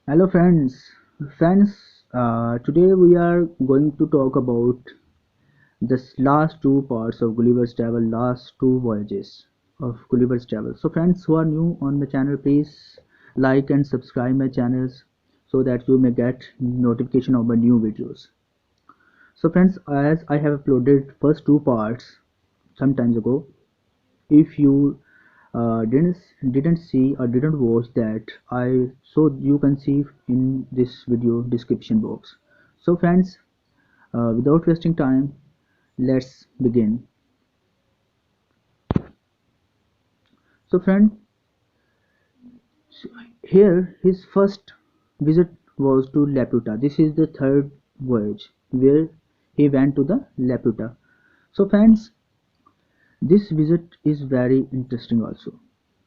Hello friends, today we are going to talk about the last two parts of Gulliver's Travel, last two voyages of Gulliver's Travel. So friends who are new on the channel, please like and subscribe my channels so that you may get notification of my new videos. So friends, as I have uploaded first two parts some times ago, if you didn't see or didn't watch that, I so you can see in this video description box. So friends, without wasting time, let's begin. So friend, here his first visit was to Laputa. This is the third voyage where he went to the Laputa. So friends, this visit is very interesting also.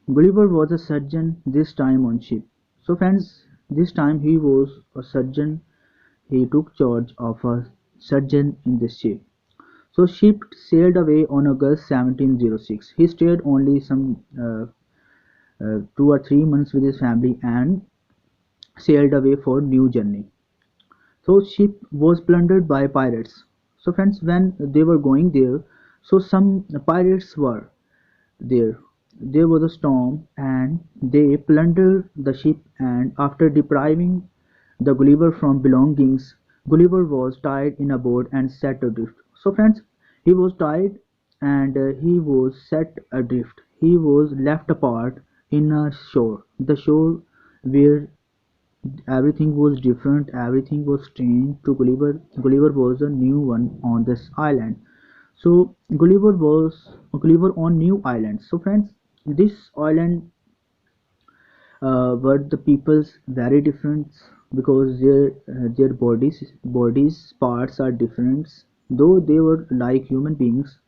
Gulliver was a surgeon, this time on ship. So friends, this time he was a surgeon. He took charge of a surgeon in this ship. So ship sailed away on August 1706. He stayed only some 2 or 3 months with his family and sailed away for new journey. So ship was plundered by pirates. So friends, when they were going there, so some pirates were there. There was a storm and they plundered the ship, and after depriving the Gulliver from belongings, Gulliver was tied in a boat and set adrift. So friends, he was tied and he was set adrift. He was left apart in a shore. The shore where everything was different, everything was strange to Gulliver. Gulliver was a new one on this island. So Gulliver on new island. So friends, this island were the peoples very different because their bodies parts are different, though they were like human beings.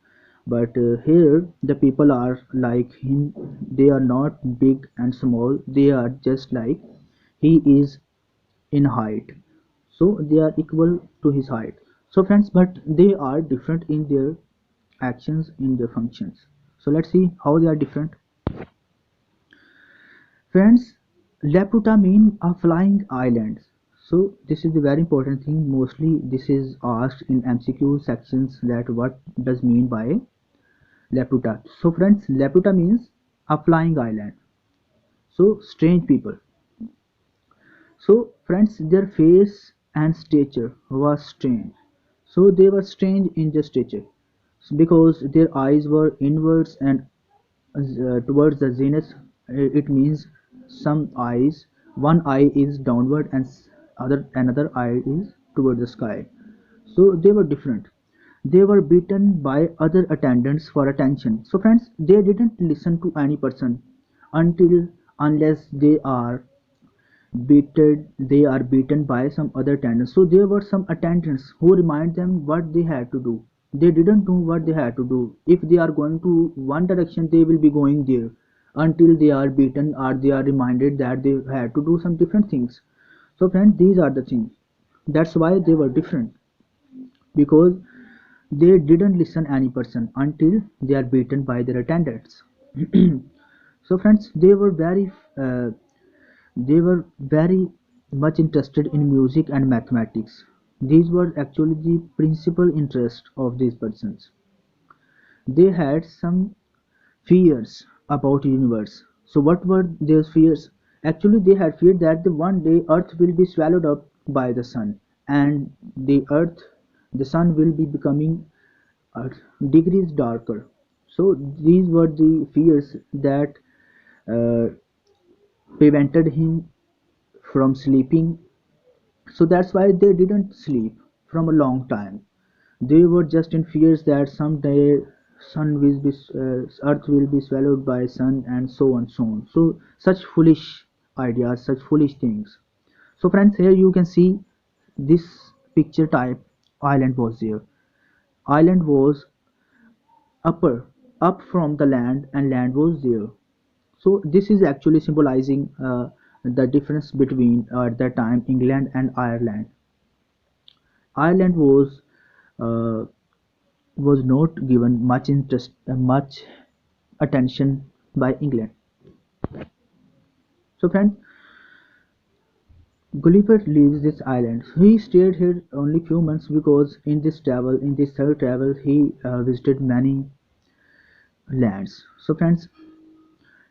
But here the people are like him. They are not big and small. They are just like he is in height, so they are equal to his height. So friends, but they are different in their actions, in their functions. So let's see how they are different. Friends, Laputa mean a flying island. So this is the very important thing. Mostly this is asked in MCQ sections, that what does mean by Laputa. So friends, Laputa means a flying island. So strange people. So friends, their face and stature was strange. So they were strange in their stature because their eyes were inwards and towards the zenith. It means some eyes, one eye is downward and another eye is toward the sky. So they were different. They were beaten by other attendants for attention. So friends, they didn't listen to any person until unless they are beaten by some other attendants. So there were some attendants who remind them what they had to do. They didn't know what they had to do. If they are going to one direction, they will be going there until they are beaten or they are reminded that they had to do some different things. So friends, these are the things. That's why they were different, because they didn't listen any person until they are beaten by their attendants. So friends, they were very much interested in music and mathematics. These were actually the principal interest of these persons. They had some fears about universe. So what were their fears? Actually, they had feared that the one day Earth will be swallowed up by the sun, and the sun will be becoming degrees darker. So these were the fears that uh, prevented him from sleeping. So that's why they didn't sleep from a long time. They were just in fears that someday earth will be swallowed by sun, and so on, so on. So such foolish ideas, such foolish things. So friends, here you can see this picture type island was there. Island was upper, up from the land, and land was there. So this is actually symbolizing the difference between at that time England and Ireland. Ireland uh, was not given much attention by England. So friends, Gulliver leaves this island. He stayed here only few months because in this third travel, he visited many lands. So friends,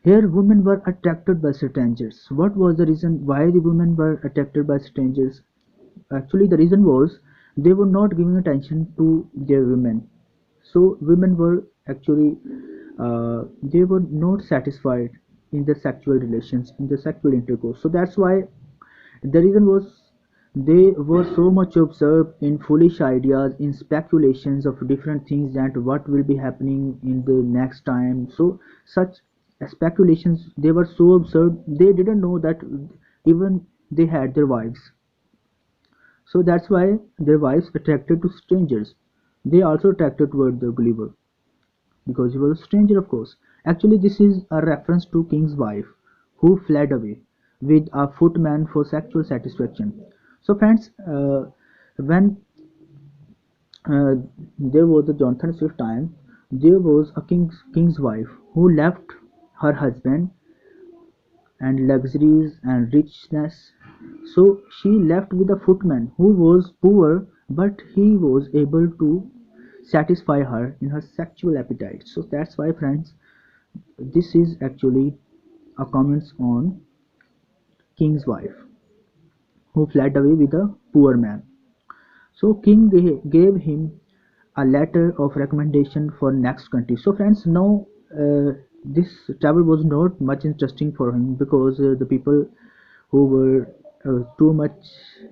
here women were attracted by strangers. What was the reason why the women were attracted by strangers? Actually, the reason was they were not giving attention to their women. So women were actually they were not satisfied in the sexual relations, in the sexual intercourse. So that's why the reason was they were so much absorbed in foolish ideas, in speculations of different things and what will be happening in the next time. So such speculations, they were so absurd, they didn't know that even they had their wives. So that's why their wives attracted to strangers. They also attracted toward the Gulliver because he was a stranger, of course. Actually, this is a reference to King's wife who fled away with a footman for sexual satisfaction. So, friends, when there was a Jonathan Swift time, there was a king's wife who left her husband and luxuries and richness. So she left with a footman who was poor, but he was able to satisfy her in her sexual appetite. So that's why, friends, this is actually a comments on king's wife who fled away with a poor man. So king gave him a letter of recommendation for next country. So friends, now this travel was not much interesting for him because the people who were too much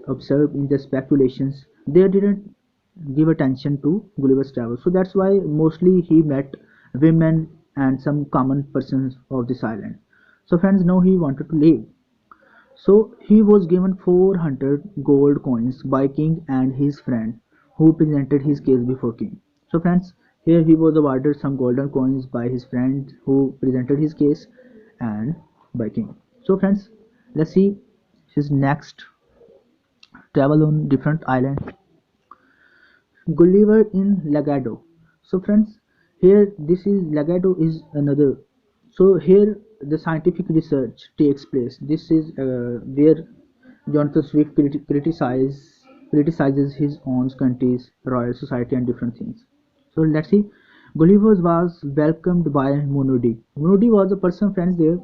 absorbed in the speculations, they didn't give attention to Gulliver's travel. So that's why mostly he met women and some common persons of this island. So friends, now he wanted to leave. So he was given 400 gold coins by king and his friend who presented his case before king. So friends, here he was awarded some golden coins by his friend who presented his case and by king. So friends, let's see his next travel on different island. Gulliver in Lagado. So friends, here this is Lagado is another. So here the scientific research takes place. This is where Jonathan Swift criticizes his own country's royal society and different things. So let's see. Gulliver was welcomed by Munudi. Munudi was a person, friends, there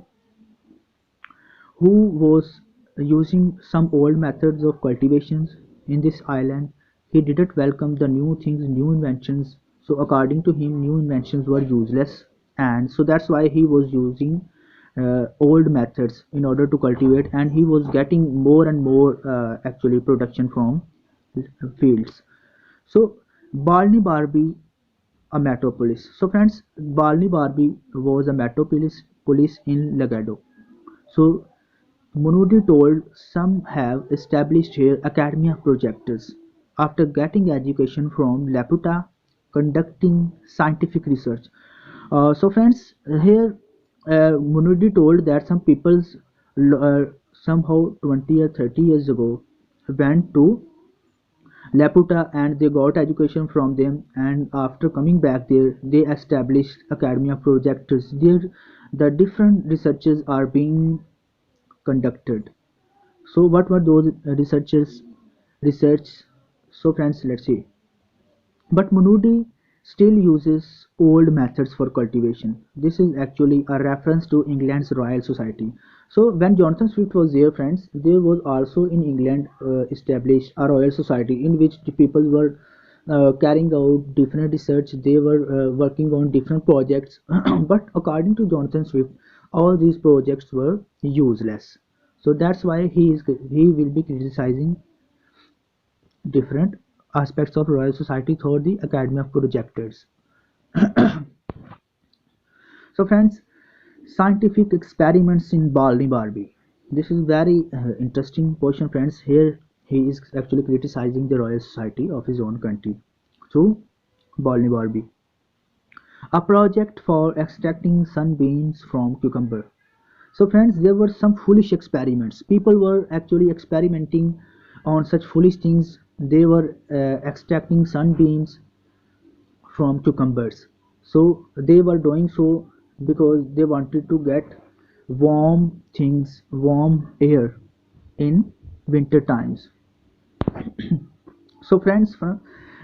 who was using some old methods of cultivations in this island. He didn't welcome the new things, new inventions. So according to him, new inventions were useless, and so that's why he was using old methods in order to cultivate, and he was getting more and more actually production from fields. So Balny Barbie, a metropolis. So friends, Balny Barbie was a metropolis police in Lagado. So Munudi told some have established here Academy of Projectors after getting education from Laputa, conducting scientific research. So friends, here Munudi told that some peoples somehow 20 or 30 years ago went to Laputa and they got education from them, and after coming back there they established Academy of Projectors. There the different researches are being conducted. So what were those researchers research? So friends, let's see. But Munudi still uses old methods for cultivation. This is actually a reference to England's Royal Society. So when Jonathan Swift was there, friends, there was also in England established a Royal Society in which the people were carrying out different research. They were working on different projects. But according to Jonathan Swift, all these projects were useless. So that's why he will be criticizing different aspects of Royal Society through the Academy of Projectors. So friends, scientific experiments in Balny Barbie. This is very interesting portion, friends. Here he is actually criticizing the Royal Society of his own country through Balny Barbie. A project for extracting sunbeams from cucumber. So friends, there were some foolish experiments. People were actually experimenting on such foolish things. They were extracting sunbeams from cucumbers. So they were doing so because they wanted to get warm things, warm air in. winter times. So friends,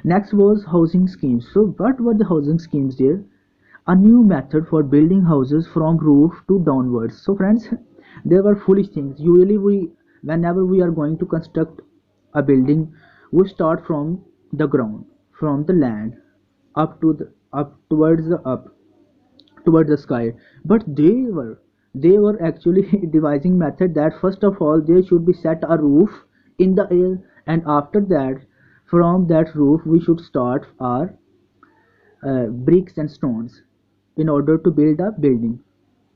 next was housing schemes. So what were the housing schemes there? A new method for building houses from roof to downwards. So friends, there were foolish things. Usually whenever we are going to construct a building, we start from the ground, from the land, up towards the sky. But they were actually devising method that first of all there should be set a roof in the air, and after that from that roof we should start our bricks and stones in order to build a building.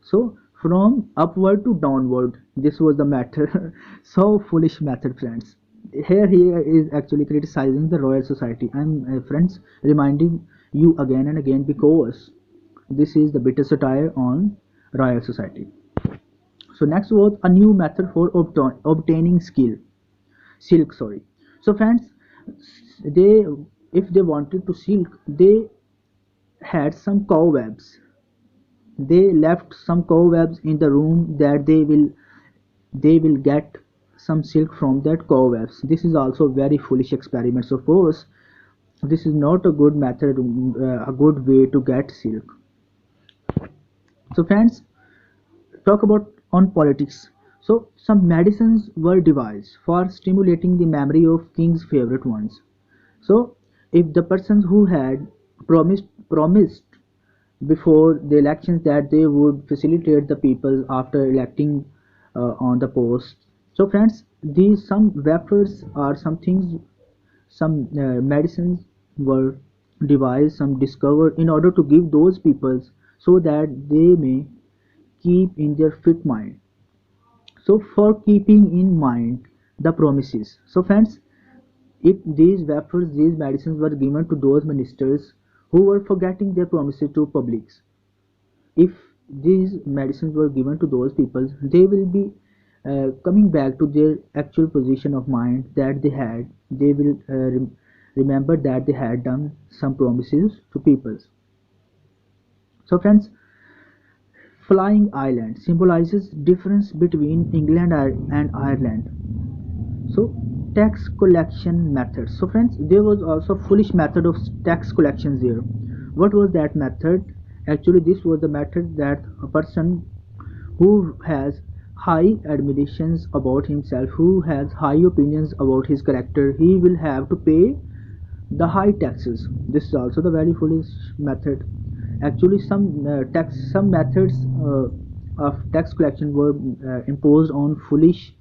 So from upward to downward, this was the method. So foolish method, friends. He is actually criticizing the Royal Society. I'm friends reminding you again and again because this is the bitter satire on Royal Society. So next was a new method for obtaining silk. Sorry. So friends, they if they wanted to silk, they had some cobwebs. They left some cobwebs in the room that they will get some silk from that cobwebs. This is also very foolish experiment. Suppose this is not a good method, a good way to get silk. So friends, talk about on politics. So some medicines were devised for stimulating the memory of king's favorite ones. So if the persons who had promised before the elections that they would facilitate the people after electing on the post. So friends, these some wafers are some things, some medicines were devised, some discovered in order to give those peoples so that they may keep in their fit mind. So for keeping in mind the promises. So friends, if these wafers, these medicines were given to those ministers who were forgetting their promises to publics, if these medicines were given to those people, they will be coming back to their actual position of mind that they had. They will remember that they had done some promises to people. So friends, flying island symbolizes difference between England and Ireland. So tax collection methods. So friends, there was also foolish method of tax collections there. What was that method? Actually, this was the method that a person who has high admirations about himself, who has high opinions about his character, he will have to pay the high taxes. This is also the very foolish method. Actually, some methods of tax collection were imposed on foolish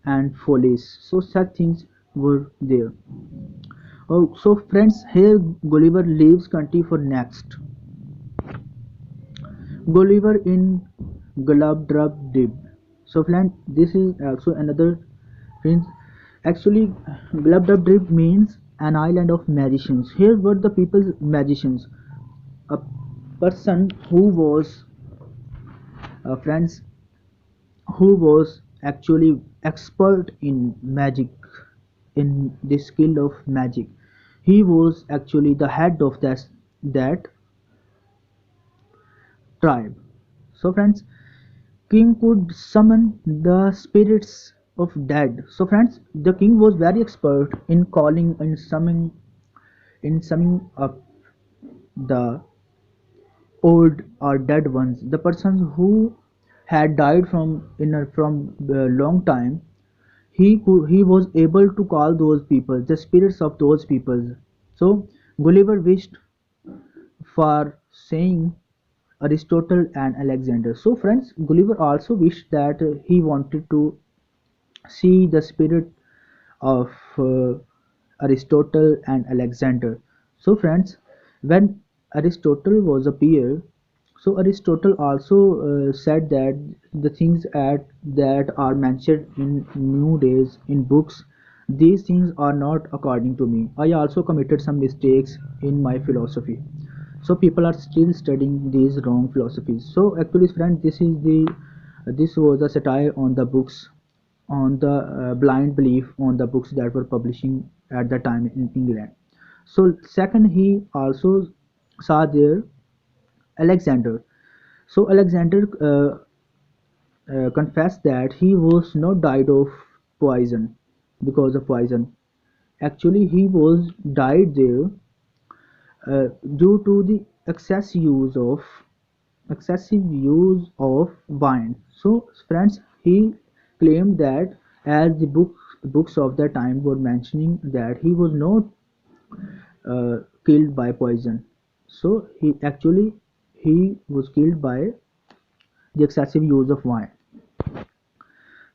and follies. So such things were there. Oh, so friends, here Gulliver leaves country for next. Gulliver in Glubbdubdrib. So friend, this is also another friends. Actually, Glubbdubdrib means an island of magicians. Here were the people's magicians. A person who was friends, who was actually expert in magic, in the skill of magic. He was actually the head of that tribe. So friends, king could summon the spirits of dead. So friends, the king was very expert in calling and summoning up the old or dead ones, the persons who had died from a long time. He was able to call those people, the spirits of those people. So Gulliver wished for saying Aristotle and Alexander. So friends, Gulliver also wished that he wanted to see the spirit of Aristotle and Alexander. So friends, when Aristotle was appeared, so Aristotle also said that the things that are mentioned in new days in books, these things are not according to me. I also committed some mistakes in my philosophy. So people are still studying these wrong philosophies. So actually, friends, this was a satire on the books, on the blind belief on the books that were publishing at the time in England. So second, he also saw there Alexander. So Alexander confessed that he was not died of poison. because of poison. Actually, he was died there due to the excessive use of wine. So, friends, he claimed that as the books of the time were mentioning that he was not killed by poison. So he was killed by the excessive use of wine.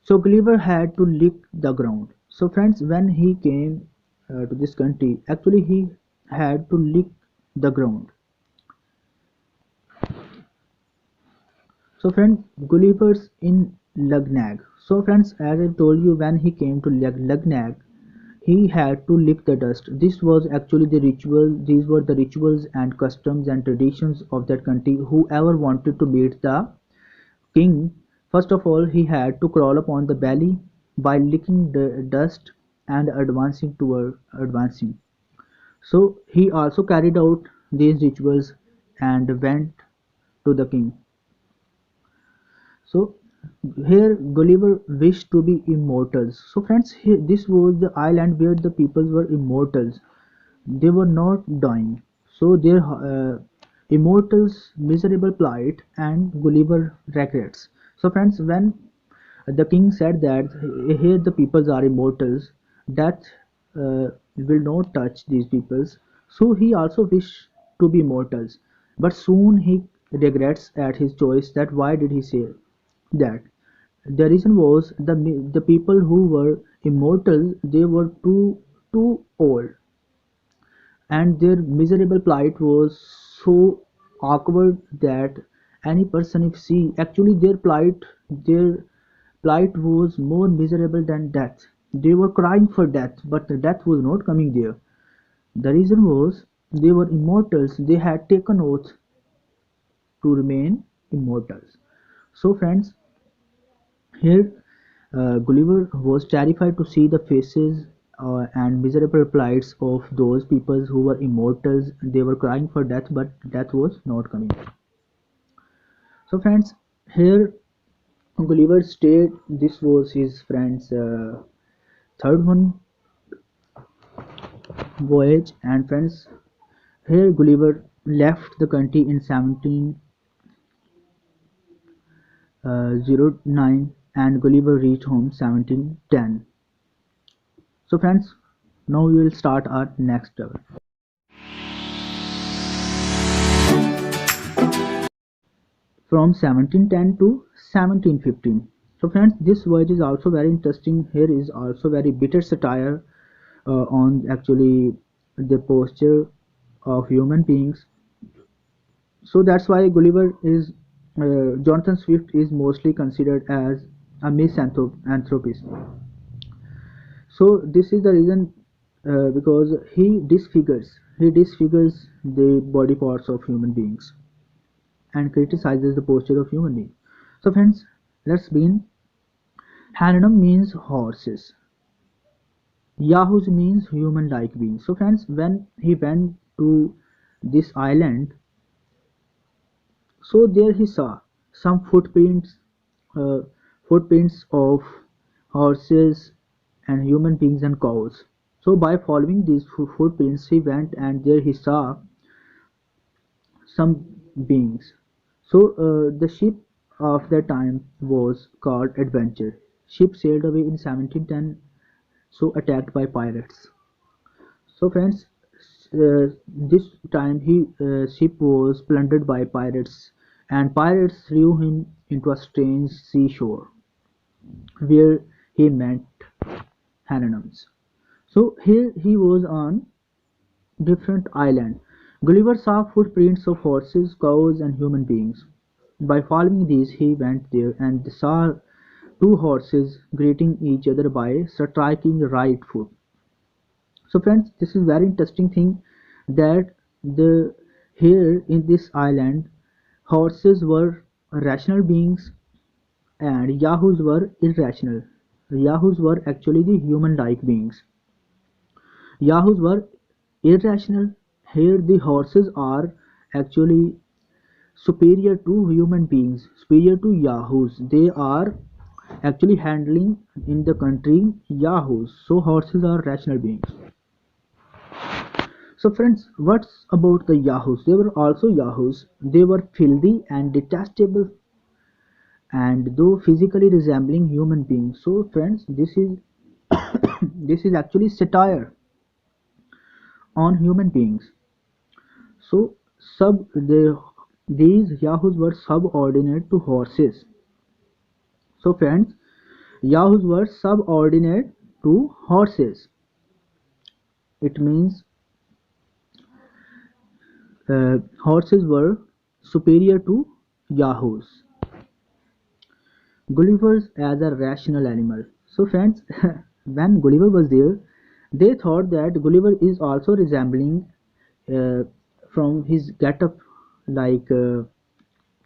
So Gulliver had to lick the ground. So friends, when he came to this country, actually he had to lick the ground. So friends, Gulliver's in Lugnag. So friends, as I told you, when he came to Lugnag, he had to lick the dust. This was actually the ritual. These were the rituals and customs and traditions of that country. Whoever wanted to meet the king, first of all, he had to crawl upon the belly by licking the dust and advancing. So he also carried out these rituals and went to the king. So here Gulliver wished to be immortals. So friends, here, this was the island where the people were immortals. They were not dying. So their immortals miserable plight and Gulliver regrets. So friends, when the king said that here the peoples are immortals, death will not touch these peoples. So he also wished to be mortals, but soon he regrets at his choice. That why did he say that? The reason was the people who were immortal, they were too old, and their miserable plight was so awkward that any person if see actually their plight was more miserable than death. They were crying for death, but the death was not coming there. The reason was they were immortals. They had taken oath to remain immortals. So friends, here Gulliver was terrified to see the faces and miserable plights of those people who were immortals. They were crying for death, but death was not coming. So friends, here Gulliver stayed. This was his friend's third one voyage, and friends, here Gulliver left the country in 1709, and Gulliver reached home 1710. So friends, now we will start our next travel. From 1710 to 1715. So friends, this voyage is also very interesting. Here is also very bitter satire on actually the posture of human beings. So that's why Gulliver is Jonathan Swift is mostly considered as a misanthropist. So this is the reason because he disfigures the body parts of human beings and criticizes the posture of human beings. So friends, let's begin. Hanunum means horses. Yahoos means human-like beings. So friends, when he went to this island, so there he saw some uh, footprints of horses and human beings and cows. So by following these footprints, he went and there he saw some beings. So the ship of that time was called Adventure. Ship sailed away in 1710, so attacked by pirates. So friends, this time he ship was plundered by pirates, and pirates threw him into a strange seashore where he met Hananums. So here he was on different island. Gulliver saw footprints of horses, cows, and human beings. By following these, he went there and saw two horses greeting each other by striking the right foot. So, friends, this is very interesting thing that the here in this island, horses were rational beings and yahoos were irrational. Yahoos were actually the human-like beings. Yahoos were irrational. Here the horses are actually superior to human beings, superior to yahoos. They are actually handling in the country yahoos. So horses are rational beings. So friends, what's about the yahoos? They were also yahoos. They were filthy and detestable, and though physically resembling human beings. So friends, this is this is actually satire on human beings. So these yahoos were subordinate to horses. So friends, yahoos were subordinate to horses. It means horses were superior to yahoos. Gulliver as a rational animal. So friends, when Gulliver was there, they thought that Gulliver is also resembling uh, from his get-up like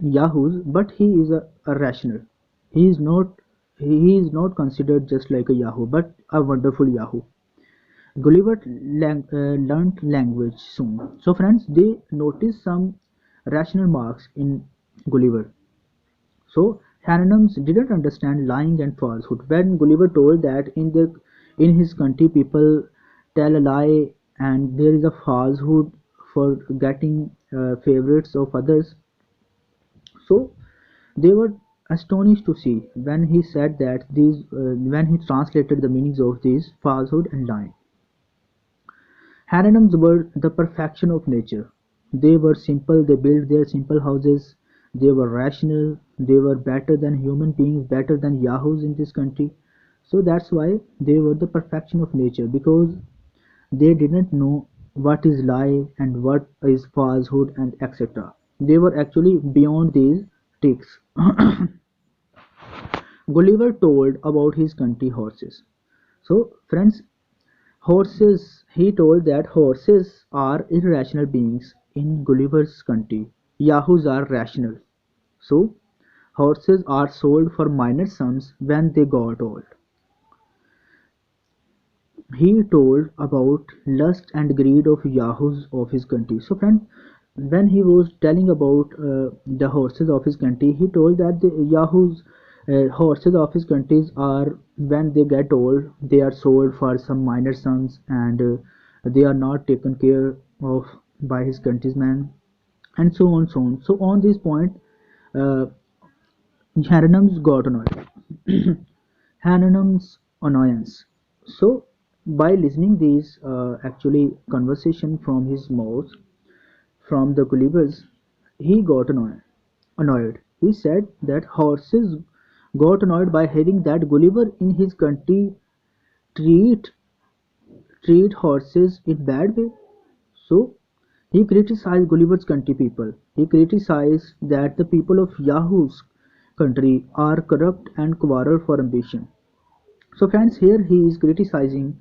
yahoos, but he is a rational. He is not he is not considered just like a yahoo, but a wonderful yahoo. Gulliver learnt language soon. So friends, they noticed some rational marks in Gulliver. So Hieronymus didn't understand lying and falsehood. When Gulliver told that in his country people tell a lie and there is a falsehood for getting favorites of others, so they were astonished to see when he said that these when he translated the meanings of these falsehood and lying. Hieronyms were the perfection of nature. They were simple, they built their simple houses, they were rational, they were better than human beings, better than yahoos in this country. So that's why they were the perfection of nature, because they didn't know what is lie and what is falsehood and etc. They were actually beyond these tricks. Gulliver told about his country horses. So, friends, horses, he told that horses are irrational beings in Gulliver's country. Yahoos are rational. So, horses are sold for minor sums when they got old. He told about lust and greed of yahoos of his country. So, friend, when he was telling about the horses of his country, he told that the yahoos horses of his countries are, when they get old, they are sold for some minor sums, and they are not taken care of by his countrymen, and so on, so on. So on this point, uh, Hieronymus got annoyed. Hannon's annoyance. So, by listening these actually conversation from his mouth from the Gullivers, he got annoyed. He said that horses got annoyed by hearing that Gulliver in his country treat treat horses in bad way. So he criticized Gulliver's country people. He criticized that the people of Yahoo's country are corrupt and quarrel for ambition. So friends, here he is criticizing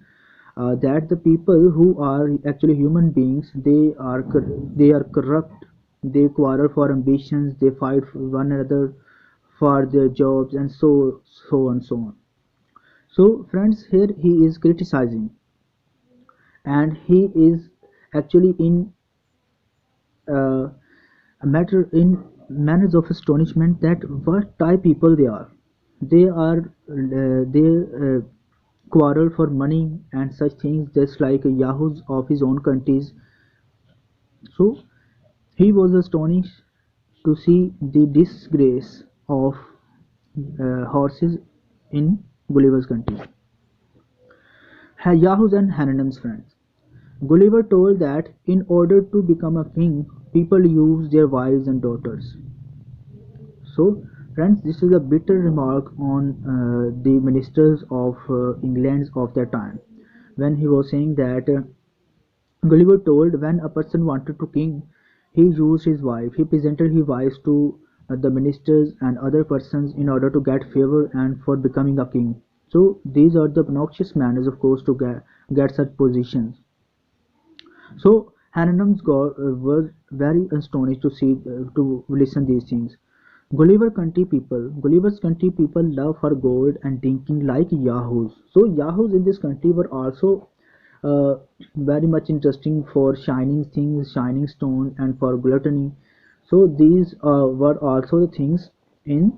that the people who are actually human beings, they are corrupt, they quarrel for ambitions, they fight for one another for their jobs, and so on, so on. So friends, here he is criticizing, and he is actually in uh, a matter in manners of astonishment that what type people they are. They quarrel for money and such things, just like yahoos of his own countries. So he was astonished to see the disgrace of horses in Gulliver's country. Yahoos and Hananam's friends. Gulliver told that in order to become a king, people use their wives and daughters. So, friends, this is a bitter remark on the ministers of England of that time, when he was saying that Gulliver told when a person wanted to king, he used his wife. He presented his wives to the ministers and other persons in order to get favor and for becoming a king. So these are the obnoxious manners, of course, to get such positions. So Hannon's God was very astonished to see to listen these things. Gulliver's country people love for gold and drinking like yahoos. So yahoos in this country were also uh, very much interesting for shining things, shining stone, and for gluttony. So these were also the things in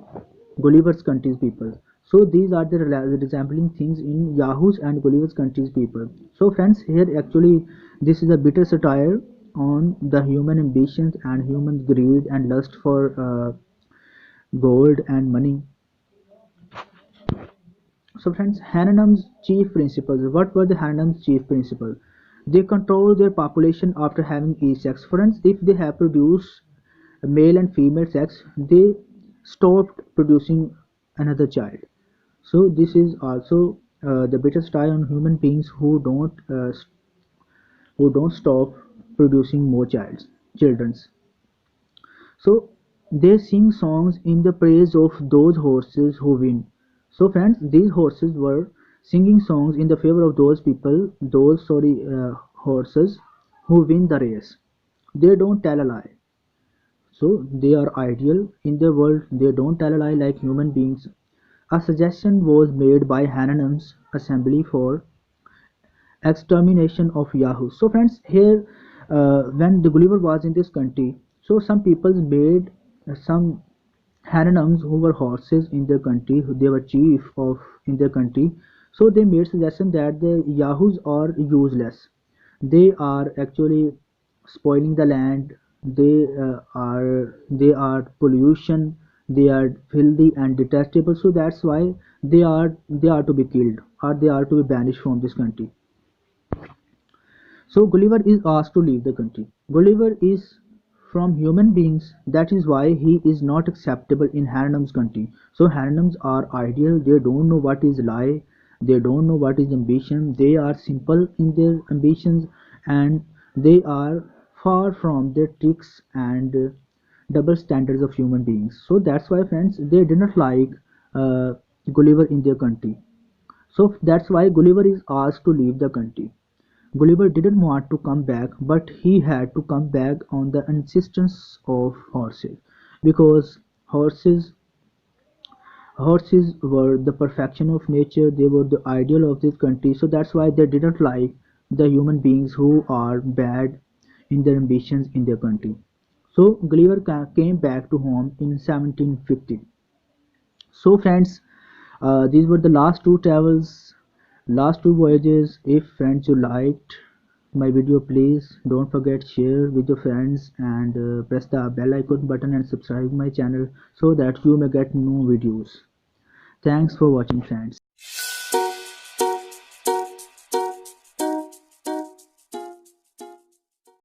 Gulliver's country's people. So these are the resembling things in Yahoo's and Gulliver's country's people. So friends, here actually this is a bitter satire on the human ambitions and human greed and lust for gold and money. So friends, Hananam's chief principles. What were the Hananam's chief principles? They control their population after having each sex. Friends, if they have produced male and female sex, they stopped producing another child. So this is also the bitter style on human beings who don't stop producing more childrens. So they sing songs in the praise of those horses who win. So friends, these horses were singing songs in the favor of those people, horses who win the race. They don't tell a lie. So they are ideal in their world. They don't tell a lie like human beings. A suggestion was made by Hananam's assembly for extermination of Yahoo. So friends, here when the Gulliver was in this country, so some people made some Hananams who were horses in their country, they were chief of in their country. So they made suggestion that the Yahoos are useless. They are actually spoiling the land. They are pollution. They are filthy and detestable. So that's why they are to be killed or they are to be banished from this country. So Gulliver is asked to leave the country. Gulliver is from human beings, that is why he is not acceptable in Harnum's country. So Harnums are ideal, they don't know what is lie, they don't know what is ambition, they are simple in their ambitions and they are far from the tricks and double standards of human beings. So that's why friends, they did not like Gulliver in their country. So that's why Gulliver is asked to leave the country. Gulliver didn't want to come back, but he had to come back on the insistence of horses, because horses were the perfection of nature, they were the ideal of this country, so that's why they didn't like the human beings who are bad in their ambitions in their country. So Gulliver came back to home in 1750. So friends, these were the last two voyages. If friends you liked my video, please don't forget share with your friends and press the bell icon button and subscribe my channel so that you may get new videos. Thanks for watching friends.